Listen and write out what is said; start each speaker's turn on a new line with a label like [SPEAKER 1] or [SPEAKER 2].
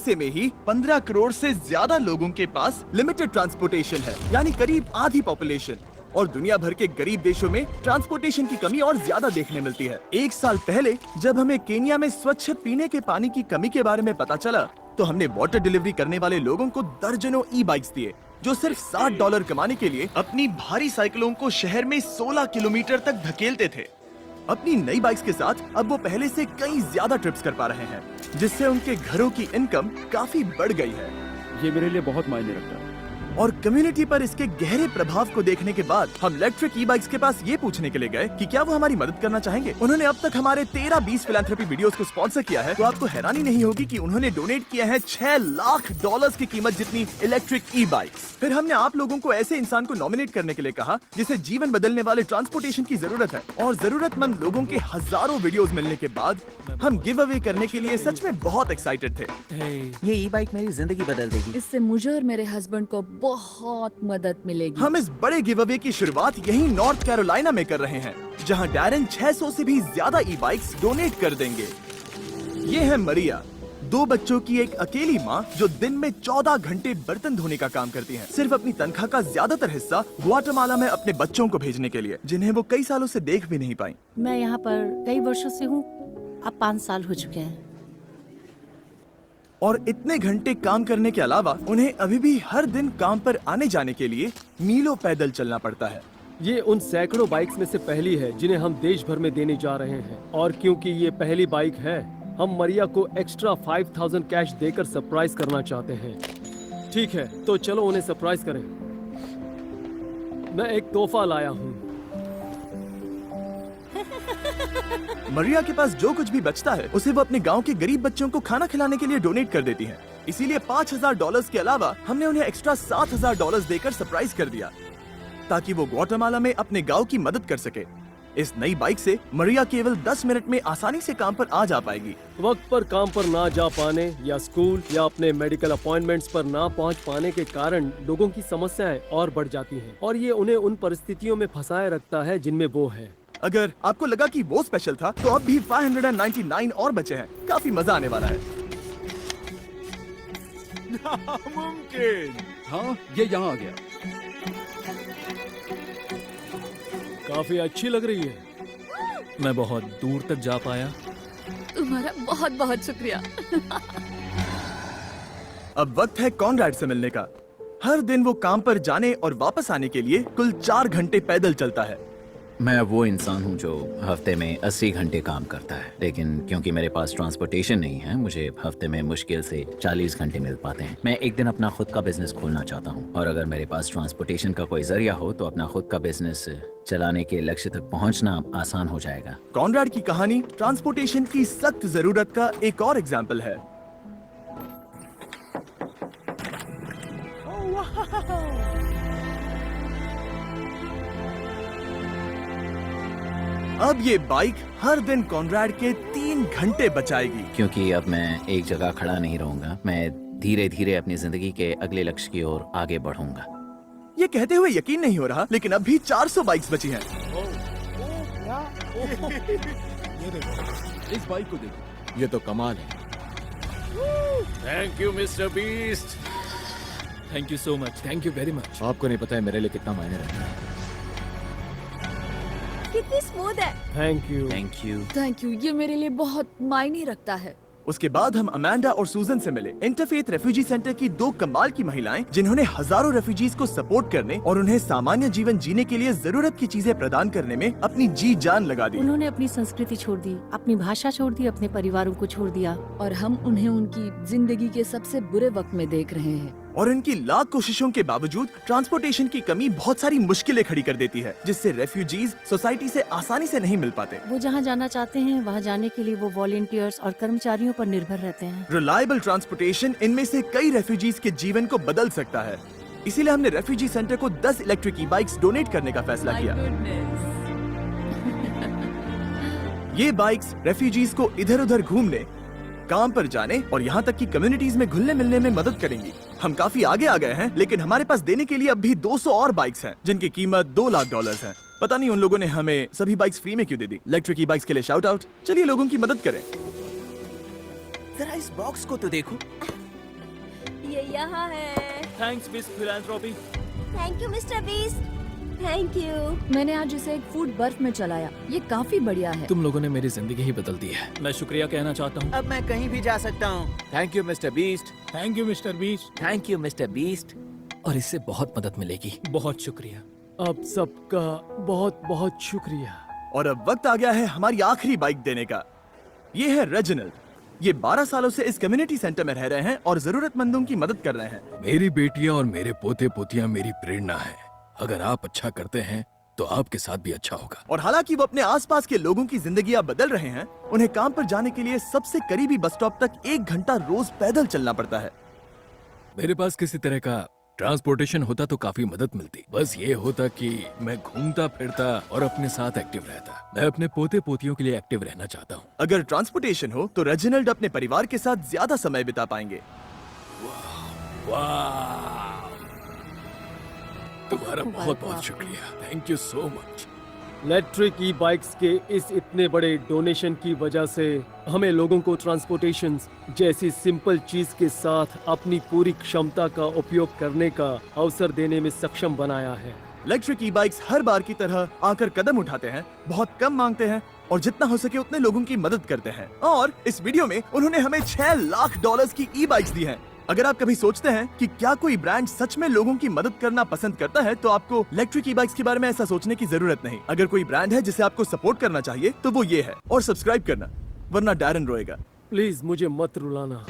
[SPEAKER 1] USA में ही 15 करोड़ से ज्यादा लोगों के पास लिमिटेड ट्रांसपोर्टेशन है, यानी करीब आधी पॉपुलेशन। और दुनिया भर के गरीब देशों में ट्रांसपोर्टेशन की कमी और ज्यादा देखने मिलती है। एक साल पहले जब हमें केन्या में स्वच्छ पीने के पानी की कमी के बारे में पता चला, तो हमने वाटर डिलीवरी करने वाले लोगों को दर्जनों ई बाइक्स दिए, जो सिर्फ $60 कमाने के लिए अपनी भारी साइकिलों को शहर में 16 किलोमीटर तक धकेलते थे। अपनी नई बाइक्स के साथ अब वो पहले से कई ज्यादा ट्रिप्स कर पा रहे हैं, जिससे उनके घरों की इनकम काफी बढ़ गई है।
[SPEAKER 2] ये मेरे लिए बहुत मायने रखता है।
[SPEAKER 1] और कम्युनिटी पर इसके गहरे प्रभाव को देखने के बाद हम इलेक्ट्रिक ई बाइक्स के पास ये पूछने के लिए गए कि क्या वो हमारी मदद करना चाहेंगे। उन्होंने अब तक हमारे 13-20 फिलैंथ्रोपी वीडियोस को स्पॉन्सर किया है, तो आपको हैरानी नहीं होगी कि उन्होंने डोनेट किया है $6 लाख की कीमत जितनी इलेक्ट्रिक ई बाइक्स। फिर हमने आप लोगों को ऐसे इंसान को नॉमिनेट करने के लिए कहा जिसे जीवन बदलने वाले ट्रांसपोर्टेशन की जरूरत है। और जरूरतमंद लोगों के हजारों वीडियोस मिलने के बाद हम गिव अवे करने के लिए सच में बहुत एक्साइटेड थे।
[SPEAKER 3] ये ई बाइक मेरी जिंदगी बदल देगी।
[SPEAKER 4] इससे मुझे और मेरे हस्बैंड को बहुत मदद मिलेगी।
[SPEAKER 1] हम इस बड़े गिव अवे की शुरुआत यहीं नॉर्थ कैरोलिना में कर रहे हैं, जहां डैरन 600 से भी ज्यादा ई बाइक्स डोनेट कर देंगे। ये है मरिया, 2 बच्चों की एक अकेली माँ जो दिन में 14 घंटे बर्तन धोने का काम करती है, सिर्फ अपनी तनख्वाह का ज्यादातर हिस्सा ग्वाटेमाला में अपने बच्चों को भेजने के लिए, जिन्हें वो कई सालों से देख भी नहीं पाई।
[SPEAKER 5] मैं यहाँ पर कई वर्षों से हूँ, अब 5 साल हो चुके हैं।
[SPEAKER 1] और इतने घंटे काम करने के अलावा उन्हें अभी भी हर दिन काम पर आने जाने के लिए मीलों पैदल चलना पड़ता है।
[SPEAKER 2] ये उन सैकड़ों बाइक्स में से पहली है जिन्हें हम देश भर में देने जा रहे हैं। और क्योंकि ये पहली बाइक है, हम मरिया को एक्स्ट्रा 5000 कैश देकर सरप्राइज करना चाहते हैं। ठीक है, तो चलो उन्हें सरप्राइज करें। मैं एक तोहफा लाया हूँ।
[SPEAKER 1] मरिया के पास जो कुछ भी बचता है उसे वो अपने गांव के गरीब बच्चों को खाना खिलाने के लिए डोनेट कर देती हैं। इसीलिए $5000 के अलावा हमने उन्हें एक्स्ट्रा $7000 देकर सरप्राइज कर दिया, ताकि वो ग्वाटेमाला में अपने गांव की मदद कर सके। इस नई बाइक से मरिया केवल 10 मिनट में आसानी से काम पर आ जा पाएगी।
[SPEAKER 2] वक्त पर काम पर ना जा पाने या स्कूल या अपने मेडिकल अपॉइंटमेंट्स पर ना पहुंच पाने के कारण लोगों की समस्याएं और बढ़ जाती हैं, और ये उन्हें उन परिस्थितियों में फंसाए रखता है जिनमें वो है।
[SPEAKER 1] अगर आपको लगा कि वो स्पेशल था, तो अब भी 599 और बचे हैं। काफी मजा आने वाला है।
[SPEAKER 6] मुमकिन। हाँ, ये यहाँ आ गया।
[SPEAKER 2] काफी अच्छी लग रही है।
[SPEAKER 7] मैं बहुत दूर तक जा पाया।
[SPEAKER 4] तुम्हारा बहुत बहुत शुक्रिया।
[SPEAKER 1] अब वक्त है कॉनराड से मिलने का। हर दिन वो काम पर जाने और वापस आने के लिए कुल 4 घंटे पैदल चलता है।
[SPEAKER 3] मैं वो इंसान हूँ जो हफ्ते में 80 घंटे काम करता है, लेकिन क्योंकि मेरे पास ट्रांसपोर्टेशन नहीं है, मुझे हफ्ते में मुश्किल से 40 घंटे मिल पाते हैं। मैं एक दिन अपना खुद का बिजनेस खोलना चाहता हूँ, और अगर मेरे पास ट्रांसपोर्टेशन का कोई जरिया हो तो अपना खुद का बिजनेस चलाने के लक्ष्य तक पहुँचना आसान हो जाएगा।
[SPEAKER 1] कॉनराड की कहानी ट्रांसपोर्टेशन की सख्त जरूरत का एक और एग्जाम्पल है। अब ये बाइक हर दिन कॉनराड के 3 घंटे बचाएगी।
[SPEAKER 3] क्योंकि अब मैं एक जगह खड़ा नहीं रहूंगा, मैं धीरे धीरे अपनी जिंदगी के अगले लक्ष्य की ओर आगे बढ़ूंगा।
[SPEAKER 1] ये कहते हुए यकीन नहीं हो रहा, लेकिन अब भी 400 बाइक्स बची हैं।
[SPEAKER 6] ये देखो, इस बाइक को देखो, ये तो कमाल है।
[SPEAKER 7] Thank you mister beast. Thank you so much. Thank you very much.
[SPEAKER 6] आपको नहीं पता है मेरे लिए कितना मायने रखता है।
[SPEAKER 4] कितनी स्मूथ है।
[SPEAKER 2] Thank you.
[SPEAKER 3] Thank you.
[SPEAKER 4] Thank you, ये मेरे लिए बहुत मायने रखता है।
[SPEAKER 1] उसके बाद हम अमांडा और सूजन से मिले, इंटरफेथ रेफ्यूजी सेंटर की 2 कमाल की महिलाएं, जिन्होंने हजारों रेफ्यूजीज को सपोर्ट करने और उन्हें सामान्य जीवन जीने के लिए जरूरत की चीजें प्रदान करने में अपनी जी जान लगा दी।
[SPEAKER 5] उन्होंने अपनी संस्कृति छोड़ दी, अपनी भाषा छोड़ दी, अपने परिवारों को छोड़ दिया,
[SPEAKER 4] और हम उन्हें उनकी जिंदगी के सबसे बुरे वक्त में देख रहे हैं।
[SPEAKER 1] और इनकी लाख कोशिशों के बावजूद ट्रांसपोर्टेशन की कमी बहुत सारी मुश्किलें खड़ी कर देती है, जिससे रेफ्यूजीज सोसाइटी से आसानी से नहीं मिल पाते।
[SPEAKER 5] वो जहाँ जाना चाहते हैं वहाँ जाने के लिए वो वॉलंटियर्स और कर्मचारियों पर निर्भर रहते हैं।
[SPEAKER 1] रिलायबल ट्रांसपोर्टेशन इनमें से कई रेफ्यूजीज के जीवन को बदल सकता है। इसीलिए हमने रेफ्यूजी सेंटर को 10 इलेक्ट्रिक ई बाइक्स डोनेट करने का फैसला किया। ये बाइक्स रेफ्यूजीज को इधर उधर घूमने, काम पर जाने और यहाँ तक कि कम्युनिटीज में घुलने मिलने में मदद करेंगी। हम काफी आगे आ गए हैं, लेकिन हमारे पास देने के लिए अब भी 200 और बाइक्स हैं, जिनकी कीमत $2 लाख है। पता नहीं उन लोगों ने हमें सभी बाइक्स फ्री में क्यों दे दी। इलेक्ट्रिक ई बाइक्स के लिए शाउट आउट। चलिए लोगों की मदद करें।
[SPEAKER 3] जरा इस बॉक्स को तो देखो,
[SPEAKER 8] ये यहाँ है।
[SPEAKER 7] Thanks miss philanthropy.
[SPEAKER 8] Thank you mister beast. Thank you.
[SPEAKER 4] मैंने आज इसे एक फूड बर्फ में चलाया। ये काफी बढ़िया है।
[SPEAKER 7] तुम लोगों ने मेरी जिंदगी ही बदल दी है। मैं शुक्रिया कहना चाहता हूँ।
[SPEAKER 3] अब मैं कहीं भी जा सकता हूँ। Thank you mister beast.
[SPEAKER 6] Thank you mister beast.
[SPEAKER 3] Thank you mister beast.
[SPEAKER 7] और इससे बहुत मदद मिलेगी। बहुत शुक्रिया।
[SPEAKER 2] आप सबका बहुत बहुत शुक्रिया।
[SPEAKER 1] और अब वक्त आ गया है हमारी आखिरी बाइक देने का। ये है रेजिनल्ड। ये 12 सालों से इस कम्युनिटी सेंटर में रह रहे हैं और जरूरतमंदों की मदद कर रहे हैं।
[SPEAKER 6] मेरी बेटियां और मेरे पोते पोतियां मेरी प्रेरणा है। अगर आप अच्छा करते हैं तो आपके साथ भी अच्छा होगा।
[SPEAKER 1] और हालांकि वो अपने आसपास के लोगों की जिंदगियां बदल रहे हैं, उन्हें काम पर जाने के लिए सबसे करीबी बस स्टॉप तक 1 घंटा रोज पैदल चलना पड़ता है।
[SPEAKER 6] मेरे पास किसी तरह का ट्रांसपोर्टेशन होता तो काफी मदद मिलती। बस ये होता कि मैं घूमता फिरता और अपने साथ एक्टिव रहता। मैं अपने पोते पोतियों के लिए एक्टिव रहना चाहता हूँ।
[SPEAKER 1] अगर ट्रांसपोर्टेशन हो तो रेजिनल्ड अपने परिवार के साथ ज्यादा समय बिता पाएंगे।
[SPEAKER 6] वाह, तुम्हारा बहुत बहुत शुक्रिया। Thank you so much.
[SPEAKER 2] Electric E bikes के इस इतने बड़े डोनेशन की वजह से हमें लोगों को ट्रांसपोर्टेशन जैसी सिंपल चीज के साथ अपनी पूरी क्षमता का उपयोग करने का अवसर देने में सक्षम बनाया है।
[SPEAKER 1] इलेक्ट्रिक ई बाइक्स हर बार की तरह आकर कदम उठाते हैं, बहुत कम मांगते हैं और जितना हो सके उतने लोगों की मदद करते हैं। और इस वीडियो में उन्होंने हमें $6 लाख की ई बाइक्स दी हैं। अगर आप कभी सोचते हैं कि क्या कोई ब्रांड सच में लोगों की मदद करना पसंद करता है, तो आपको इलेक्ट्रिक ई बाइक्स के बारे में ऐसा सोचने की जरूरत नहीं। अगर कोई ब्रांड है जिसे आपको सपोर्ट करना चाहिए तो वो ये है। और सब्सक्राइब करना, वरना डैरन रोएगा।
[SPEAKER 2] प्लीज मुझे मत रुलाना।